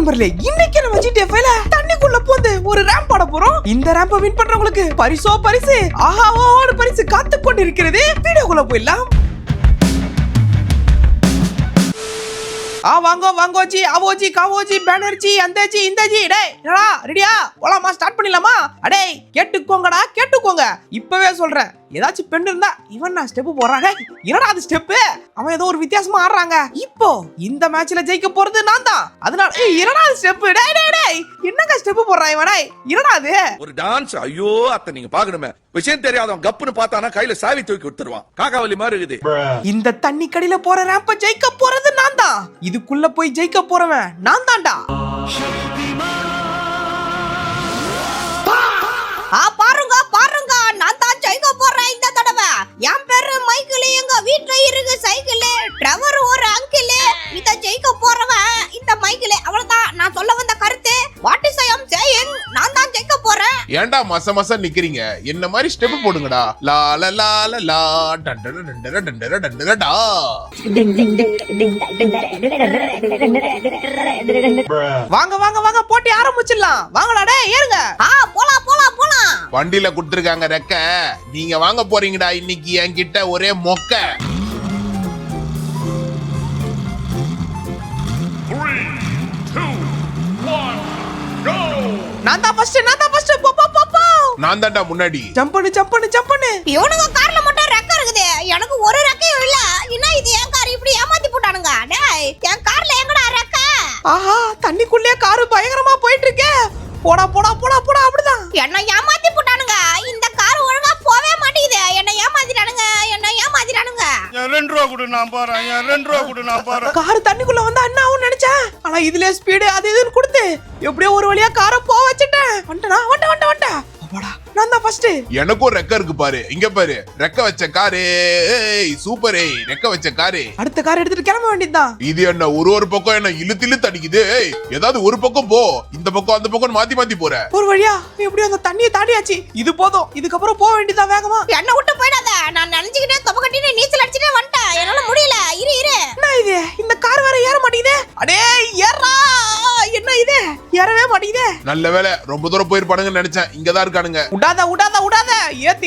நண்பர்களே, இன்னைக்கு நம்ம ஜிடிஎஃப்ல தண்ணிக்குள்ள போந்து ஒரு ரேம்ப் ஆட போறோம். இந்த ரேம்ப வின் பண்றவங்களுக்கு பரிசு ஆஹாவோட பரிசு காத்து கொண்டு இருக்கிறது. வீடியோக்குள்ள போயிடலாம். வாங்கோ ஜி, அவோஜி, காவோஜி, பேனர்ஜி, அந்தஜி, இந்தஜி. டேய் என்னடா ரெடியா? போலாமா? ஸ்டார்ட் பண்ணிடலாமா? அடே கேட்டுக்கோங்க. இப்பவே சொல்றேன், ஏதாச்சும் பெண் இருந்தா இவன் நான் ஸ்டெப் போறாங்க. என்னடா அது ஸ்டெப்? அவன் ஏதோ ஒரு வித்தியாசமா ஆடுறாங்க. இப்போ இந்த மேட்ச்ல ஜெயிக்க போறது நான் தான். அதனால என்னடா அது ஸ்டெப்? டேய் என்னங்க ஸ்டெப் போறான் இவன்? என்னடா அது? ஒரு டான்ஸ். ஐயோ அத்தை, நீங்க பாக்கணுமே. விஷயம் தெரியாதவன் கப்புன்னு பார்த்தானா கையில சாவி தூக்கி விட்டுருவான். காக்காவலி மாதிரி இருக்குது. இந்த தண்ணி கடியில போற ரேம்ப ஜெயிக்க போறது நான் தான். இதுக்குள்ள போய் ஜெயிக்க போறவன் நான் தான்டா. பாருங்க நான் தான் ஜெயிக்க போறேன் இந்த தடவை. என் பேரு மைக்கிள், எங்க வீட்ல இருக்கு சைக்கிள். டிரைவர் ஒரு அங்கிள். இத ஜெயிக்க போறவன் இந்த மைக்கிள். அவ்வளவுதான் நான் சொல்ல வந்த கருத்து. What is I am saying, நான் தான் ஜெயிக்க போறேன். ஏன்டா மச நிக்கிறீங்க? என்ன மாதிரி ஸ்டெப் போடுங்கடா. லா லா லா லா லா டண்டர டண்டர டண்டர டண்டர டா. வாங்க போட்டி ஆரம்பிச்சிடலாம். வாங்கடா டேய் ஏறுங்க. போலாம். வண்டியில குடுத்துருக்காங்க ரெக்க. நீங்க வாங்க போறீங்கடா. இன்னைக்கு என்கிட்ட ஒரே மொக்க. 3, 2, 1, go! நான் தான் ஃபர்ஸ்ட். போ. நான் தான்டா முன்னாடி. ஜம்ப் பண்ணு. இவனுங்க கார்ல மட்டும் ரெக்க இருக்குது. எனக்கு ஒரு ரெக்கையும் இல்ல. என்ன இது என் கார் இப்படி ஏமாத்தி போட்டானுங்க? டேய் என் கார்ல எங்கடா ரெக்க? ஆஹா, தண்ணிக்குள்ளே காரு பயங்கரமா போயிட்டு இருக்கே. போடா அப்படிதான். என்ன ஏமாத்தி போட்டானுங்க. இந்த கார் ஒழுங்கா போவே மாட்டேங்குது. என்ன ஏமாத்திட்டானுங்க. 2 ரூபா கொடு நான் போறேன். கார் தண்ணிக்குள்ள வந்து அண்ணா ஆகும் நினைச்சேன். ஆனா இதுல ஸ்பீடு அது இதுன்னு கொடுத்து எப்படியோ ஒரு வழியா காரை போக வச்சுட்டேன். வந்துட்டேன். அப்பாடா, நான் தான் ஃபர்ஸ்ட். எனக்கும் ரெக்க இருக்கு பாரு. இங்க பாரு, ரெக்க வச்ச காரு. சூப்பர். ரெக்க வச்ச காரு. அடுத்த கார் எடுத்துட்டு கிளம்ப வேண்டியதுதான். இது என்ன ஒரு பக்கம் என்ன இழுத்து அடிக்குது. ஏதாவது ஒரு பக்கம் போ. இந்த பக்கம் அந்த பக்கம் மாத்தி போற. ஒரு வழியா எப்படியோ அந்த தண்ணியை தாண்டியாச்சு. இது போதும். இதுக்கப்புறம் போக வேண்டியதா வேகமா. என்ன விட்டு போயிடாத. நான் நினைச்சுக்கிட்டே தொப்ப கட்டிட்டு நீச்சல் அடிச்சுட்டே வந்துட்டேன். என்னால முடியல. இரு என்ன இது? இந்த கார் வேற ஏற மாட்டேங்குதே. அடே ஏறா. என்ன இது? ஏறவே மாட்டேங்குதே. நல்ல வேளை, ரொம்ப தூரம் போயிருப்பானுங்கன்னு நினைச்சேன். இங்கதான் இருக்கானுங்க. உடாத. ஏத்து.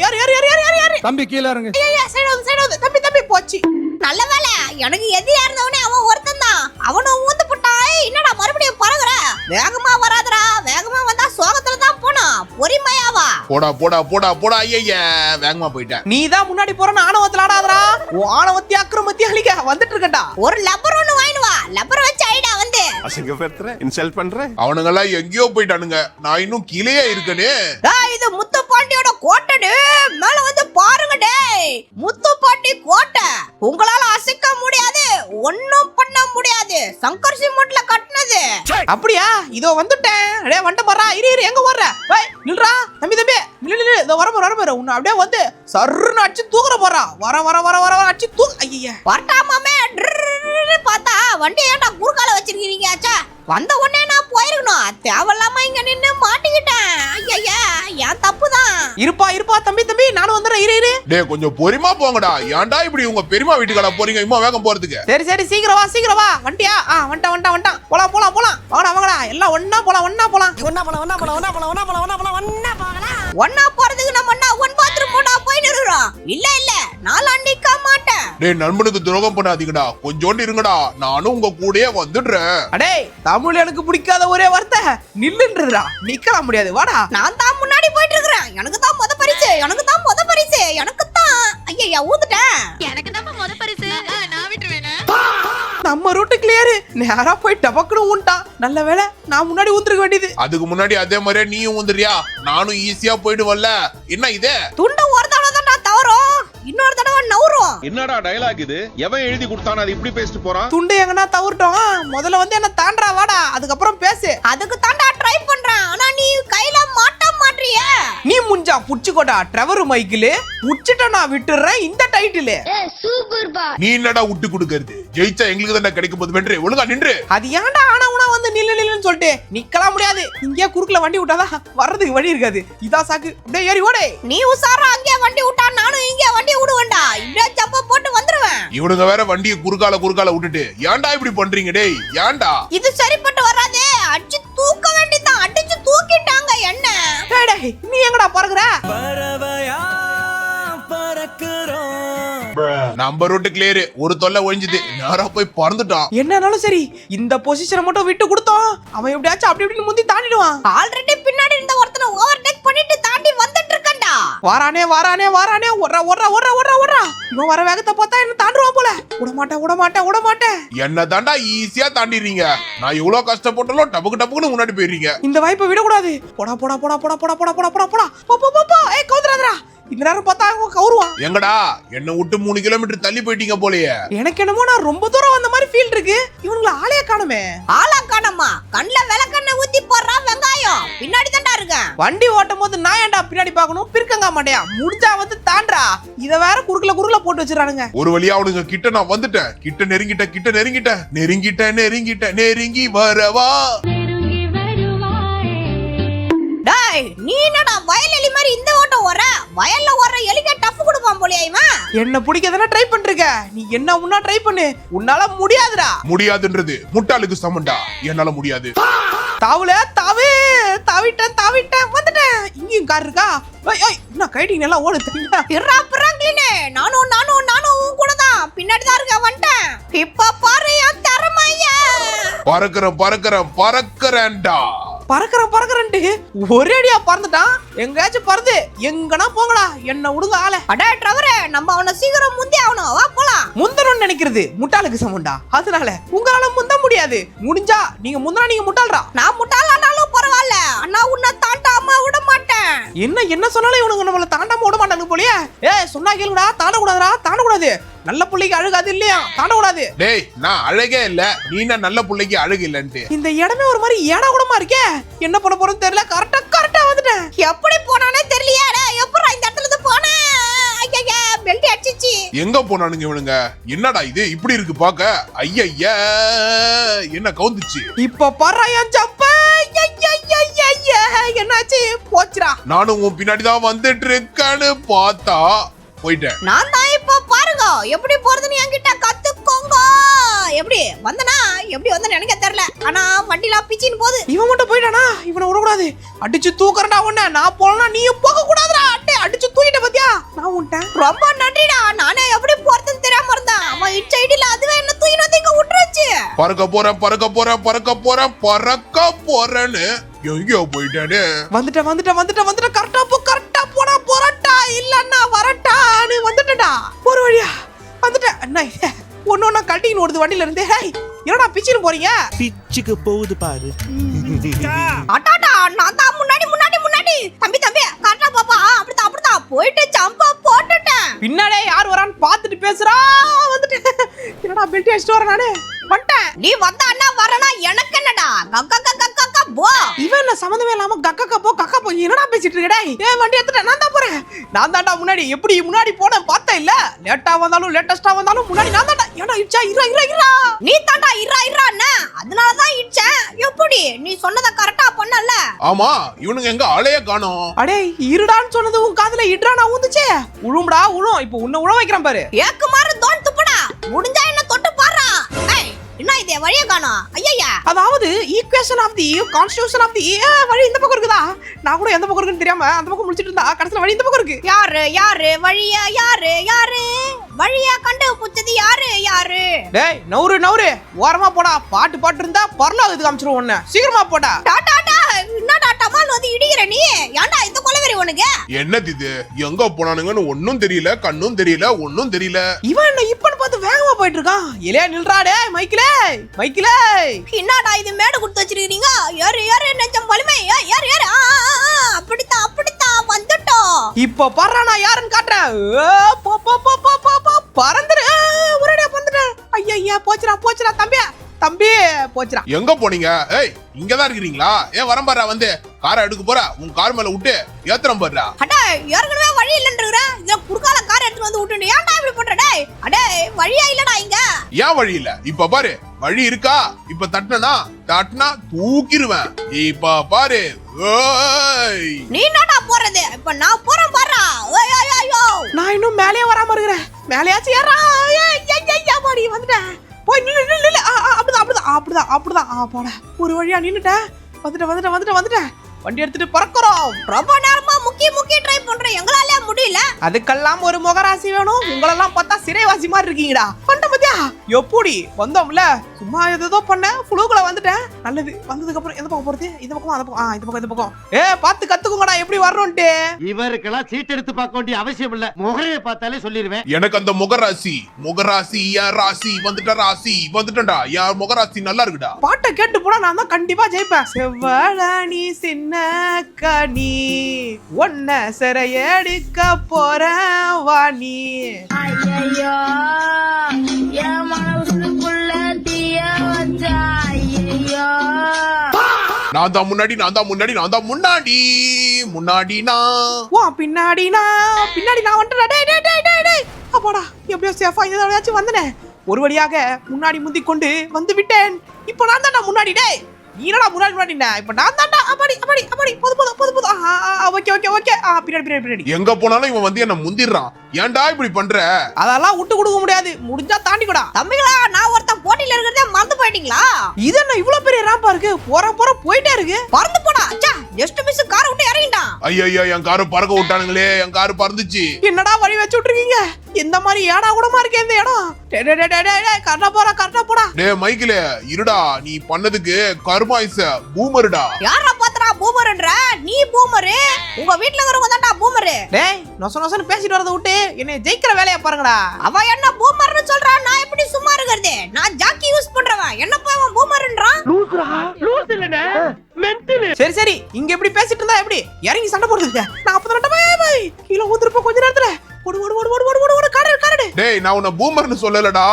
ஏறு. தம்பி கீழ இறங்கு. சைடு தம்பி போச்சு. நல்ல வேலை, எனக்கு எதிரியா இருந்தவனே அவன் ஒருத்தன் தான். அவனும் ஊந்து போட்டான். என்னடா மறுபடியும் பறகுற? வேகமா வராதடா. வேகமா வந்தா சோகத்துல தான் போணும். பொறுமையா வா. போடா. ஐயா, வேகமா போயிட்டேன். நீ தான் முன்னாடி போறன்னு ஆணவத்துல ஆடாதடா. உன் ஆணவத்தி அக்கிரமத்தி அழிக்க வந்துட்டு இருக்கடா. ஒரு லப்பர் ஒன்னு வாங்கிட்டு வா. லப்பர் வச்சு ஐடா வந்து. அசிங்கப்படுத்துற, இன்சல்ட் பண்ற. அவனுங்கெல்லாம் எங்கேயோ போயிட்டானுங்க. நான் இன்னும் கீழே இருக்கனே. இது முத்து பாண்டியோட கோட்டை. மேல வந்து பாருங்க டேய். முத்து பாண்டி கோட்டை உங்களால அசைக்க முடியாது, ஒண்ணும் பண்ண முடியாது. சங்கர் சிமெண்ட்ல கட்டினது. அப்படியா? இதோ வந்துட்டேன். அடே வண்ட பாறா. இரு எங்க ஓடுற? ஏய் நில்றா. தம்பி நில்லு. இதோ வர உன்னை அப்படியே வந்து சர்ருன்னு அடிச்சு தூக்குற போறா. வர அடிச்சு தூக்கு. ஐயா வரட்டாமாமே. பார்த்தா வண்டி ஏன்டா குறுக்கால வச்சிருக்கீங்க? வந்த உடனே நான் போயிருக்கணும். தேவையில்லாம இங்க நின்னு மாட்டிக்கிட்டேன். ஐயா என் தப்புதான். இருப்பா தம்பி நானும் வந்துடுறேன். இரு. டேய் கொஞ்சம் பொறுமையா போங்கடா. ஏன்டா இப்படி உங்க பெரியமா வீட்டுக்கடா போறீங்க இம்மா வேகம் போறதுக்கு? சரி சீக்கிரம் வா. வண்டியா? வந்துட்டான். போலாம். வாங்கடா. எல்லாம் ஒண்ணா போலாம். ஒண்ணா போறதுக்கு நம்ம ஒன் பாத்ரூம் போனா போயிட்டு இருக்கோம். இல்ல நான் நிக்க மாட்டேன். டேய் நண்பனுக்கு துரோகம் பண்ணாதீங்கடா. கொஞ்சோண்டு இருங்கடா. நானும் உங்க கூடயே வந்துடுறேன். அடே தமிழ் எனக்கு பிடிக்காத ஒரே வார்த்தை நில்லுன்றதுடா. நிக்கலாம் முடியாது. வாடா. நான் தான் முன்னாடி போயிட்டு இருக்கேன். எனக்கு தான் முத பரிசு. ஐயா ஊந்துட்டேன். எனக்கு தான் முத பரிசு. நான் விட்டுருவேனா? நம்ம ரூட் கிளியர். நேரா போய் டபக்குன்னு ஊன்ட்டான். நல்ல வேளை நான் முன்னாடி ஊந்துருக்க வேண்டியது. அதுக்கு முன்னாடி அதே மாதிரியே நீயும் ஊந்துறியா? நானும் ஈஸியா போயிடுவல்ல. என்ன இது? துண்ட ஒரு தடவை தான் நான் தவறும், இன்னொரு தடவை நவுறும். என்னடா டயலாக் இது? எவன் எழுதி கொடுத்தானே அது இப்படி பேசிட்டு போறான்? துண்டு எங்கனா தவறட்டும். முதல்ல வந்து என்ன தாண்டா வாடா. அதுக்கப்புறம் பேசு. அதுக்கு தாண்டா ட்ரை பண்றேன். ஆனா நீ கையில மாட்டறிய. நீ முஞ்சா புடிச்சுக்கோடா. டிரைவர் மைக்கிள் புடிச்சிட்ட நான் விட்டுறேன் இந்த டைட்டில். சூப்பர் பா. நீ என்னடா விட்டு கொடுக்கிறது? ஜெயிச்சா எங்களுக்கு தான கிடைக்கும் போது வென்று. ஒழுங்கா நின்று. அது ஏன்டா ஆனா உனா வந்து நில்லுன்னு சொல்லிட்டு நிக்கலாம் முடியாது. இங்கே குறுக்குல வண்டி விட்டாதான் வர்றதுக்கு வழி இருக்காது. இதான் சாக்கு. அப்படியே ஏறி ஓடே. நீ உசாரா அங்கே வண்டி விட்டா நானும் இங்கே வண்டி விடுவேன்டா. இப்படியே ஜம்ப போட்டு வந்துருவேன். இவனுங்க வேற வண்டியை குறுக்கால விட்டுட்டு ஏன்டா இப்படி பண்றீங்க டேய்? ஏன்டா? இது சரிப்பட்டு வராதே. அடிச்சு தூக்க வேண்டியதான். அடிச்சு தூக்கிட்டாங்க என்ன. டேய் நீ எங்கடா பறக்குற? நம்ம ரூட் கிளியர். ஒரு தொல்லை ஒழிஞ்சுது. நேரா போய் பறந்துட்டான். என்னன்னாலும் சரி இந்த பொசிஷனை மட்டும் விட்டு கொடுத்தோம் அவன் எப்படியாச்சும் அப்படி இப்படி முந்தி தாண்டிடுவான். ஆல்ரெடி பின்னாடி இருந்த ஒருத்தனை ஓவர்டேக் பண்ணிட்டு தாண்டி வந்துட்டு இருக்கேன்டா. வாரானே ஓடுறா. இவன் வர வேகத்தை பார்த்தா என்ன தாண்டுவான் போல. விட மாட்டேன். என்ன தாண்டா ஈஸியா தாண்டிடுறீங்க. நான் எவ்வளவு கஷ்டப்பட்டாலும் டப்புக்குன்னு முன்னாடி போயிடுறீங்க. இந்த வாய்ப்பை விடக்கூடாது. போடா. ஏய் கவுந்துறாதடா. இந்த நேரம் பார்த்தா அவங்க கவுருவான். எங்கடா என்ன விட்டு 3 கிலோமீட்டர் தள்ளி போயிட்டீங்க போலயே. எனக்கு என்னமோ நான் ரொம்ப தூரம் வந்த மாதிரி ஃபீல் இருக்கு. இவனுங்கள ஆளே காணுமே. ஆளா காணமா? கண்ணுல விளக்கெண்ண ஊத்தி போடுறா வெங்காயம். பின்னாடி தான்டா இருக்கேன். வண்டி ஓட்டும் போது நான் ஏன்டா பின்னாடி பார்க்கணும்? பிற்கங்க மாட்டேயா? முடிஞ்சா வந்து தாண்டா. இத வேற குறுக்குல போட்டு வச்சிரானுங்க. ஒரு வழியா அவனுங்க கிட்ட நான் வந்துட்டேன். கிட்ட நெருங்கி வரவா. டேய் நீ என்னடா வயல் மாதிரி இந்த ஓட்டம் ஓடுற? வயல்ல ஓடுற எலிக்க டஃப் கொடுப்பான் போலியா இவன்? என்ன பிடிக்கதானே ட்ரை பண்றீங்க. நீ என்ன உன்னா ட்ரை பண்ணு. உன்னால முடியாதுடா. முடியாதுன்றது முட்டாளுக்கு சமண்டா. என்னால முடியாது. தாவிட்டேன் வந்துட்டேன். இங்கேயும் கார் இருக்கா? என்ன கைட்டிங் நல்லா ஓடு தெரியுமா? இறா பிராங்க்லினே. நானும் கூட தான் பின்னாடி தான் இருக்க வந்துட்டேன். இப்ப பாரு என் திறமையா. பறக்கறேன்டா. பறக்கறேன்ட்டு ஒரே அடியா பறந்துட்டான். எங்கயாச்சும் பறந்து எங்கனா போங்கடா. என்ன விடுங்க ஆள. அடே டிரைவரே நம்ம அவனை சீக்கிரம் முந்தி ஆகணும். வா போலாம். முந்தணும்னு நினைக்கிறது முட்டாளுக்கு சமண்டா. அதனால உங்களால முந்த முடியாது. முடிஞ்சா நீங்க முந்தனா நீங்க முட்டாள்றா. நான் முட்டாளானாலும் பரவாயில்ல. அண்ணா உன்னை தாண்டாம விட மாட்டேன். என்ன சொன்னாலும் இவனுங்க நம்மள தாண்டாம விட மாட்டானுங்க போலயே. சொன்னா கேளுடா. தாண்டக்கூடாது. நல்ல புள்ளைக்கு அழுகாது இல்லையா? தாண்டக்கூடாது. டேய் நான் அழகே இல்ல. நீ நல்ல புள்ளைக்கு அழகு இல்லன்ட்டு. இந்த இடமே ஒரு மாதிரி ஏடா கூடமா இருக்கே. என்ன பண்ண போறோம்னு தெரியல. கரெக்டா வந்துட்டேன். எப்படி போனானே தெரியலையா? எப்பறா இந்த இடத்துல இருந்து போனே? ஐயா பெல்ட் அடிச்சிச்சு. எங்க போனானுங்க இவனுங்க? என்னடா இது இப்படி இருக்கு பாக்க? ஐயா என்ன கவுந்துச்சு. இப்ப பறாயன் ஜப்ப. என்னாச்சு? போச்சுடா. நானும் உன் பின்னாடி தான் வந்துட்டு இருக்கேன்னு பார்த்தா போயிட்டேன். நான் தான் இப்ப பாருங்க எப்படி போறதுன்னு என்கிட்ட கத்துக்கோங்க. எப்படி வந்தேன்னு எனக்கு தெரியல. ஆனா வண்டில பிச்சின்னு போகுது. இவன் மட்டும் போயிட்டானா? இவனை விடக்கூடாது. அடிச்சு தூக்குறடா உன்ன. நான் போனா நீயும் போக கூடாதுடா. அடிச்சு தூக்கிட்ட பாத்தியா? நான் உன்ட்டேன். ரொம்ப நன்றிடா. நானே எப்படி போறதுன்னு தெரியாம இருந்தேன். அவன் இட் சைடுல அதுவே என்ன தூக்கிட்டு வந்து இங்க விட்டுருச்சு. பறக்க போறேன்னு எங்கயோ போயிட்டானே. வந்துட்டேன். கரெக்டா போறட்டா. இல்லன்னா வரட்டான்னு வந்துட்டேன்டா. ஒரு வழியா வந்துட்டேன். அண்ணா ஒன்னொன்னா கட்டின்னு ஓடுது வண்டியில இருந்து. என்னடா பிச்சின்னு போறீங்க? பிச்சுக்கு போகுது பாரு. அடாடா நான் தான் முன்னாடி. தம்பி கரெக்டா பாப்பா. அப்படிதான் போயிட்டு ஜம்ப போட்டுட்டேன். பின்னாடியே யார் வரான்னு பாத்துட்டு பேசுறா. வந்துட்டேன். என்னடா பெல்ட் அடிச்சிட்டு வரேன் நானு. வந்துட்டேன். நீ வந்த அண்ணா வரனா எனக்கு என்னடா? கக்க போ. இவன் என்ன சம்மந்தமே இல்லாம கக்கா போ என்னடா பேசிட்டு இருக்கடா? வண்டி எடுத்துட்டேன். நான் தான் போறேன். நான் தான்டா முன்னாடி. எப்படி முன்னாடி போனேன் பார்த்தா இல்ல. லேட்டஸ்டா வந்தாலும் முன்னாடி நான் தான்டா. ஏடா இச்சா இரா. நீ தான்டா இரா அண்ணா. அதனால தான் இச்சேன். எப்படி நீ சொன்னத கரெக்ட்டா பண்ணல? ஆமா இவனுங்க எங்க ஆளைய காணோம். அடே இருடான்னு சொன்னது உன் காதுல இட்ரானா ஊந்துச்சே. உழும்டா. இப்போ உன்னை உழ வைக்கிறேன் பாரு. ஏக்கு மாறு தோன் துப்புடா. முடிஞ்சா என்ன தொட்டு பாறா. ஏய் என்ன இதே வழிய காணோம்? ஐயா அதாவது equation of the constitution of the வழி இந்த பக்கம் இருக்குதா? நான் கூட எந்த பக்கம் இருக்குன்னு தெரியாம அந்த பக்கம் முடிச்சிட்டு இருந்தா கடைசில வழி இந்த பக்கம் இருக்கு. யாரு வழியா கண்டுபிடிச்சது யாரு? டேய் நவுரு ஓரமா போடா. பாட்டு இருந்தா பரலோகத்துக்கு காமிச்சிரும் உன்னை. சீக்கிரமா போடா. டாடா என்னடா டமால் வந்து இடிகிற நீ? ஏன்டா இந்த கொலவெறி உனக்கு? என்னது இது? எங்க போனானுங்கன்னு ஒன்னும் தெரியல. கண்ணும் தெரியல. ஒன்னும் தெரியல. இவன் என்ன இப்பன்னு பார்த்து வேகமா போயிட்டு இருக்கான். இளையா நில்றா டே மைக்கிலே. என்னடா இது மேடு கொடுத்து வச்சிருக்கீங்க? ஏறு நெஞ்சம் வலிமை. ஏறு அப்படித்தான் வந்துட்டோம். இப்ப பறறா நான் யாருன்னு காட்டுறேன். பறந்துரு. ஒரேடியா பறந்துட்டேன். ஐயா போச்சுடா தம்பி. தம்பி போச்சுடா. எங்க போனீங்க? ஏய் இங்கதான் இருக்கிறீங்களா? ஏன் வரம் பாரு வந்து காரை எடுக்க போற உன் கார் மேல விட்டு ஏத்துறோம் பாருடா. அடே ஏற்கனவே வழி இல்லன்றற இந்த குறுக்கால கார் எடுத்து வந்து விட்டுட்டு ஏன்டா இப்படி பண்ற? டேய் அடே வழியா இல்லடா இங்க. ஏன் வழி இல்ல? இப்ப பாரு வழி இருக்கா? இப்ப தட்டினா தூக்கிடுவேன். இப்ப பாரு. ஓய் நீ என்னடா போறது? இப்ப நான் போறேன் பாறா. ஓய் ஓய் ஓய் ஓய். நான் இன்னும் மேலேயே வராம இருக்கிறேன். மேலேயாச்சும் ஏறா. ஐயா பாடி வந்துட்டேன். போய் நில்லு. அப்படிதான். போட ஒரு வழியா நின்னுட்டேன். வந்துட்டேன். வண்டி எடுத்துட்டு பறக்குறோம். ரொம்ப நேரமா முக்கி ட்ரை பண்றேன். எங்களால முடியல. அதுக்கெல்லாம் ஒரு முகராசி வேணும். உங்களெல்லாம் பார்த்தா சிறைவாசி மாதிரி இருக்கீங்கடா. பண்ண பத்தியா எப்படி வந்தோம்ல? சும்மா ஏதோ பண்ணேன். ஃப்ளூக்குல வந்துட்டேன். நல்லது. வந்ததுக்கு அப்புறம் எந்த பக்கம் போறது? இந்த பக்கம் அந்த பக்கம் இந்த பக்கம். பார்த்து கத்துக்குங்கடா எப்படி வரணும்ட்டு. இவருக்கெல்லாம் சீட் எடுத்து பார்க்க வேண்டிய அவசியம் இல்ல. முகரையை பார்த்தாலே சொல்லிடுவேன். எனக்கு அந்த முகராசி என் ராசி வந்துட்டா. என் முகராசி நல்லா இருக்குடா. பாட்டை கேட்டு போனா நான் தான் கண்டிப்பா ஜெயிப்பேன். செவ்வழி சின்ன கனி ஒன்ன சிறையடிக்க போறேன் வாணி. ஐயோ என் மனசுக்குள்ள தீய வச்சா. ஐயோ நான் தான் முன்னாடி ஓ பின்னாடி நான் வந்துட்டேன். டேய் அப்பாடா எப்படியோ சேஃபா ஏதாச்சும் வந்தனே. ஒரு வழியாக முன்னாடி முந்தி கொண்டு வந்து விட்டேன். இப்போ நான் தான் முன்னாடி. டேய் நீனடா முன்னாடி இப்ப நான் தான்டா. அப்படி போது. ஓகே. பின்னாடி. எங்க போனாலும் இவன் வந்து என்ன முந்திடுறான். ஏன்டா இப்படி பண்ற? அதெல்லாம் விட்டு கொடுக்க முடியாது. முடிஞ்சா தாண்டிக்கூடா. தம்பிகளா நான் ஒருத்தன் போட்டியில இருக்கிறதே மறந்து போயிட்டீங்களா? இது என்ன இவ்வளவு பெரிய ராம்பா இருக்கு? போற போயிட்டே இருக்கு. பறந்து போடா. அச்சா ஜஸ்ட் மிஸ் காரை விட்டு இறங்கிட்டான். ஐயா என் காரை பறக்க விட்டானுங்களே. என் காரு பறந்துச்சு. என்னடா வழி வச்சு விட்டுருக்கீங்க? இந்த மாதிரி ஏடா கூடமா இருக்கு இந்த இடம். கரெக்டா போடா. டேய் மைக்கிலே இருடா. நீ பண்ணதுக்கு கர்மாயிச பூமர்டா. யாரா பாத்தறா பூமர்ன்ற? நீ பூமரு. உங்க வீட்ல இருக்கறவங்க தான்டா பூமரு. டேய் நொசனொசன்னு பேசிட்டு வரத விட்டு என்னை ஜெயிக்கிற வேலைய பாருங்கடா. அவ என்ன பூமர்னு சொல்றா? நான் எப்படி சும்மா இருக்கிறது? நான் ஜாக்கி யூஸ் பண்றவன். என்ன போய் அவன் பூமர்ன்றான்? லூஸ் இல்லனே மென்டல். சரி இங்க எப்படி பேசிட்டு இருந்தா எப்படி? இறங்கி சண்டை போடுறீங்க. நான் அப்பதான் பை கீழ ஊத்துறப்ப கொஞ்ச நேரத்துல ஓடு காரடு. டேய் நான் உன்னை பூமர்னு சொல்லலடா.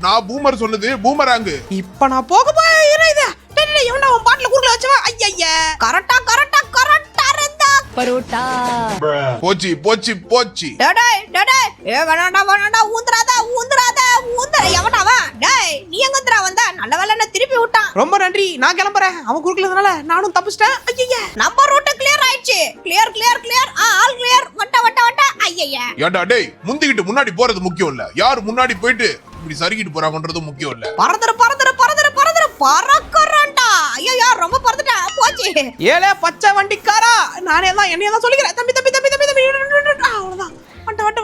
நான் பூமர் சொன்னது பூமராங்கு. இப்ப நான் போக போறேன். டேய் எவன்டா உன் பாட்டில குறுக்குல வச்சவா? ஐயா கரெக்டா இருந்தா பரோட்டா. போச்சு. டேய் ஏ வேணாடா ஊந்துறாத. எவனாவா? டேய் நீ எங்கடா வந்த? நல்ல வேளை என்ன திருப்பி விட்டான். ரொம்ப நன்றி. நான் கிளம்புறேன். அவன் குறுக்குலதுனால நானும் தப்பிச்சிட்டேன். ஐயா நம்ம ரூட் கிளியர் ஆயிடுச்சு. Clear all clear. வட்ட ஐயா. ஏண்டா டேய் முந்திக்கிட்டு முன்னாடி போறது முக்கியம் இல்ல. யார் முன்னாடி போயிட்டு இப்படி சறுக்கிட்டு போறாங்கன்றது முக்கியம் இல்ல. பறக்கறடா. ஐயா ரொம்ப பறந்துட்டா. போச்சு. ஏலே பச்சை வண்டிக்காரா. நானே தான் என்னைய தான் சொல்லிக்கிறேன். தம்பி அவ்வளவுதான்.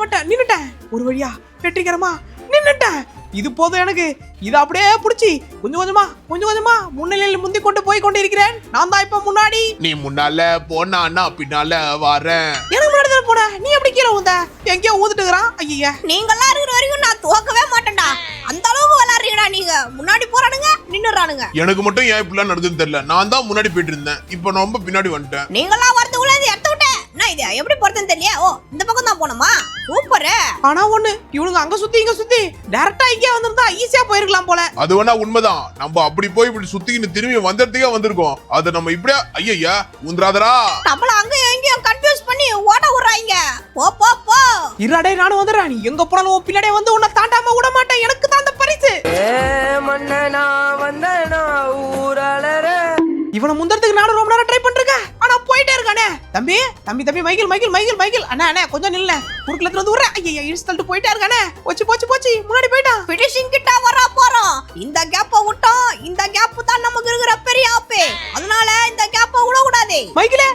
வட்ட நின்னுட்டேன். ஒரு வழியா வெற்றிகரமா நின்னுட்டேன். இது போதும் எனக்கு. இது அப்படியே புடிச்சி கொஞ்சம் கொஞ்சமா முன்னிலையில் முந்தி கொண்டு போய் கொண்டு இருக்கிறேன். நான் தான் இப்ப முன்னாடி. நீ முன்னால போனா நான் பின்னால வரேன். எனக்கு முன்னாடி தான் போட. நீ எப்படி கீழே ஊந்த? எங்கேயோ ஊந்துட்டு இருக்கறான். ஐயா நீங்கலாம் இருக்கிற வரைக்கும் நான் தோக்கவே மாட்டேன்டா. அந்த அளவுக்கு விளையாடுறீங்கடா நீங்க. முன்னாடி போறானுங்க நின்னுறானுங்க. எனக்கு மட்டும் ஏன் இப்படி நடக்குதுன்னு தெரியல. நான் தான் முன்னாடி போயிட்டு இருந்தேன். இப்போ நான் ரொம்ப பின்னாடி வந்துட்டேன். நீங்கலாம் வரதுக்குள்ள இது எடுத்து விட்டேன். நான் இது எப்படி போறதுன்னு தெரியல. ஓ இந்த பக்கம் தான் போணுமா? சூப்பர். ஆனா ஒண்ணு இவனுங்க அங்க சுத்தி இங்க சுத்தி டைரக்டா இங்கே வந்திருந்தா ஈஸியா போயிருக்கலாம் போல. அது வேணா உண்மைதான். நம்ம அப்படி போய் இப்படி சுத்திக்கிட்டு திரும்பி வந்ததுக்கே வந்திருக்கோம். அது நம்ம இப்படியா ஐயா ஊந்துறாதரா. நம்மள அங்க எங்கேயும் கன்ஃபியூஸ் பண்ணி ஓட விடுறாங்க. போ இருடா நானும் வந்துறேன். நீ எங்க போனாலும் பின்னாடியே வந்து உன்னை தாண்டாம விட மாட்டேன். எனக்கு தான் அந்த பரிசு. இவனை முந்தறதுக்கு நானும் ரொம்ப நேரம் ட்ரை பண்றேன். ஆனா போயிட்டே இருக்கானே. தம்பி மைக்கேல் அண்ணா கொஞ்சம் நில்ல. குறுக்குல இருந்து விடுறேன். ஐயா இழுத்து தள்ளிட்டு போயிட்டே இருக்கானே. போச்சு முன்னாடி போயிட்டான். ஃபினிஷிங் கிட்ட வர போறோம். இந்த கேப்ப விட்டோம். இந்த கேப் தான் நமக்கு இருக்கிற பெரிய ஆப்பு. அதனால இந்த கேப்ப விட கூடாது. மைக்கேல்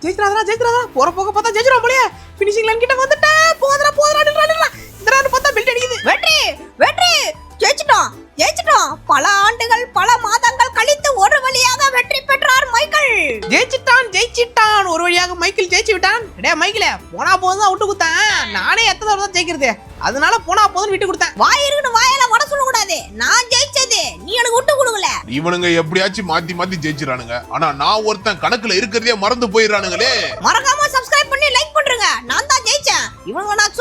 ஜெயிச்சிராதா. போற போக பார்த்தா ஜெயிச்சிரோம் போலயே. ஃபினிஷிங் லைன் கிட்ட வந்துட்டேன். போதறா நில்றா. இந்த பார்த்தா பெல்ட் அடிக்குது. வெற்றி ஜெயிச்சிட்டோம். பல ஆண்டுகள் பல மாதங்கள் கழித்து ஒரு வழியாக வெற்றி பெற்றார் மைக்கேல். ஜெயிச்சிட்டான். ஒரு வழியாக மைக்கேல் ஜெயிச்சு விட்டான். டேய் மைக்கேல் போனா போதும் தான் விட்டு கொடுத்தேன். நானே எத்தனை தடவை தான் ஜெயிக்கிறது. அதனால போனா போதும் விட்டு கொடுத்தேன். வாய் இருக்குன்னு வாயால வட சொல்ல கூடாது. நான் ஜெயிச்சது நீ எனக்கு விட்டு கொடுக்கல. இவனுங்க எப்படியாச்சும் மாத்தி ஜெயிச்சிரானுங்க. ஆனா நான் ஒருத்தன் கணக்குல இருக்கிறதே மறந்து போயிடுறானுங்களே. மறக்காம சப்ஸ்கிரைப் பண்ணி லைக் பண்ணுங்க. நான் தான் ஜெயிச்சேன். இவனுங்க நான்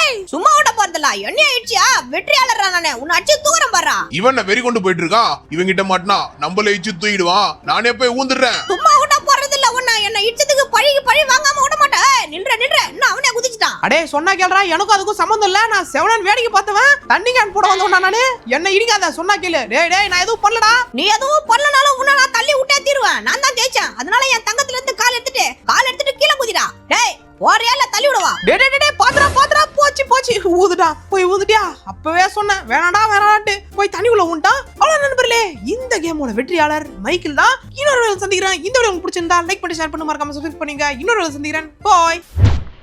டேய் சும்மா விட போறதில்ல என்ன ஆயிடுச்சியா வெற்றியாளரா நானே உன்னை அடிச்சு தூக்குறேன் பாரா இவன் வெறி கொண்டு போயிட்டு இருக்கான் இவங்கிட்ட மாட்டினா நம்மள இச்சு தூக்கிடுவான் நானே போய் ஊந்துடுறேன் சும்மா விட போறதில்ல உன்னை என்ன இடிச்சதுக்கு பழி வாங்காம விட மாட்டேன் நின்ற இன்னும் அவனே குதிச்சிட்டான் அடே சொன்னா கேளுடா எனக்கும் அதுக்கும் சம்மந்தம் இல்ல நான் செவனன் வேடிக்கை பார்த்தவன் தண்ணி கேன் போட வந்தவனா நானு என்ன இடிக்காத சொன்னா கேளு டேய் நான் எதுவும் பண்ணலடா நீ எதுவும் பண்ணலனாலும் உன்னை நான் தள்ளி விட்டே தீருவேன் நான் தான் ஜெயிச்சேன் அதனால என் தங்கத்துல இருந்து கால் எடுத்துட்டு கீழே குதிடா டேய் போறியா இல்ல தள்ளி விடுவா டேய் பாத்ரா போச்சு ஊதுடா போய் ஊதுட்டியா அப்பவே சொன்னேன் வேணாடான்ட்டு போய் தண்ணிக்குள்ள ஊன்ட்டான் அவ்வளவு நண்பர்களே இந்த கேமோட வெற்றியாளர் மைக்கேல் தான் இன்னொரு சந்திக்கிறேன் இந்த வீடியோ உங்களுக்கு பிடிச்சிருந்தா லைக் பண்ணி ஷேர் பண்ணி மறக்காம சப்ஸ்கிரைப் பண்ணுங்க இன்னொரு சந்திக்கிறேன் பாய்